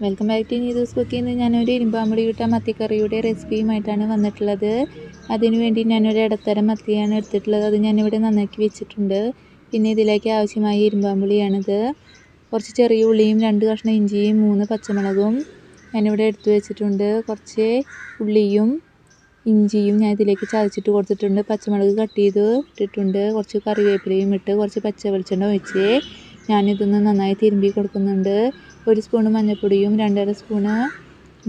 Welcome back to Neethu's cooking. ഞാനൊരു ഇരുമ്പാമ്പുളി ഇട്ട മത്തിക്കറിയുടെ റെസിപ്പിയുമായിട്ടാണ് വന്നിട്ടുള്ളത്. അതിനുവേണ്ടി ഞാനൊരു ഇടത്തരം മത്തിയാണ് എടുത്തിട്ടുള്ളത്. അത് ഞാനിവിടെ നന്നാക്കി വെച്ചിട്ടുണ്ട്. പിന്നെ ഇതിലേക്ക് ആവശ്യമായ ഇരുമ്പാമ്പുളിയാണിത്. കുറച്ച് ചെറിയ ഉള്ളിയും 2 കഷ്ണം ഇഞ്ചിയും 3 പച്ചമുളകും ഞാനിവിടെ എടുത്തു വെച്ചിട്ടുണ്ട്. കുറച്ച് ഉള്ളിയും ഇഞ്ചിയും ഞാൻ ഇതിലേക്ക് ചതച്ചിട്ട് കൊടുത്തിട്ടുണ്ട്. പച്ചമുളക് കട്ട് ചെയ്ത് ഇട്ടിട്ടുണ്ട്. കുറച്ച് കറിവേപ്പിലയും ഇട്ട് കുറച്ച് പച്ച വെളിച്ചെണ്ണ ഒഴിച്ച് ഞാനിതൊന്ന് നന്നായി തിരുമ്പി കൊടുക്കുന്നുണ്ട്. 1 സ്പൂണ് മഞ്ഞൾപ്പൊടിയും 2.5 സ്പൂണ്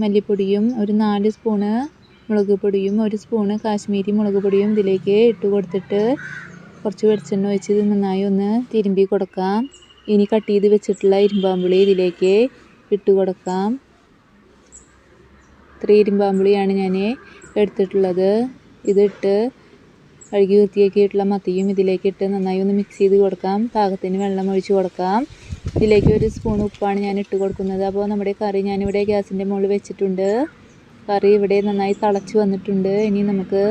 മല്ലിപ്പൊടിയും 4 സ്പൂണ് മുളക് പൊടിയും 1 സ്പൂണ് കാശ്മീരി മുളക് പൊടിയും ഇതിലേക്ക് ഇട്ട് കൊടുത്തിട്ട് കുറച്ച് വെളിച്ചെണ്ണ ഒഴിച്ച് ഇത് നന്നായി ഒന്ന് തിരുമ്പി കൊടുക്കാം. ഇനി കട്ട് ചെയ്ത് വെച്ചിട്ടുള്ള ഇരുമ്പാമ്പുളി ഇതിലേക്ക് ഇട്ട് കൊടുക്കാം. 3 ഇരുമ്പാമ്പുളിയാണ് ഞാൻ എടുത്തിട്ടുള്ളത്. ഇതിട്ട് കഴുകി വൃത്തിയാക്കിയിട്ടുള്ള മത്തിയും ഇതിലേക്ക് ഇട്ട് നന്നായി ഒന്ന് മിക്സ് ചെയ്ത് കൊടുക്കാം. പാകത്തിന് വെള്ളം ഒഴിച്ച് കൊടുക്കാം. ഇതിലേക്ക് 1 സ്പൂൺ ഉപ്പാണ് ഞാൻ ഇട്ട് കൊടുക്കുന്നത്. അപ്പോൾ നമ്മുടെ കറി ഞാനിവിടെ ഗ്യാസിൻ്റെ മുകളിൽ വെച്ചിട്ടുണ്ട്. കറി ഇവിടെ നന്നായി തിളച്ച് വന്നിട്ടുണ്ട്. ഇനി നമുക്ക്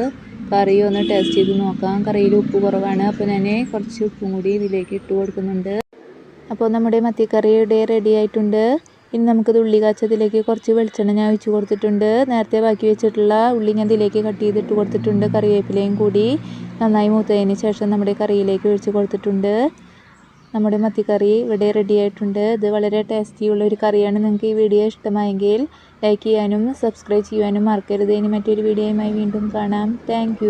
കറി ഒന്ന് ടേസ്റ്റ് ചെയ്ത് നോക്കാം. കറിയിൽ ഉപ്പ് കുറവാണ്, അപ്പോൾ ഞാൻ കുറച്ച് ഉപ്പും കൂടി ഇതിലേക്ക് ഇട്ട് കൊടുക്കുന്നുണ്ട്. അപ്പോൾ നമ്മുടെ മത്തിക്കറി ഇവിടെ റെഡി ആയിട്ടുണ്ട്. ഇനി നമുക്കിത് ഉള്ളി കാച്ചതിലേക്ക് കുറച്ച് വെളിച്ചെണ്ണ ഞാൻ ഒഴിച്ച് കൊടുത്തിട്ടുണ്ട്. നേരത്തെ ബാക്കി വെച്ചിട്ടുള്ള ഉള്ളി ഞാൻ ഇതിലേക്ക് കട്ട് ചെയ്തിട്ട് കൊടുത്തിട്ടുണ്ട്. കറിവേപ്പിലയും കൂടി നന്നായി മൂത്തതിന് ശേഷം നമ്മുടെ കറിയിലേക്ക് ഒഴിച്ച് കൊടുത്തിട്ടുണ്ട്. നമ്മുടെ മത്തിക്കറി ഇവിടെ റെഡി ആയിട്ടുണ്ട്. ഇത് വളരെ ടേസ്റ്റിയുള്ള ഒരു കറിയാണ്. നിങ്ങൾക്ക് ഈ വീഡിയോ ഇഷ്ടമായെങ്കിൽ ലൈക്ക് ചെയ്യാനും സബ്സ്ക്രൈബ് ചെയ്യാനും മറക്കരുത്. ഇനി മറ്റൊരു വീഡിയോയുമായി വീണ്ടും കാണാം. താങ്ക്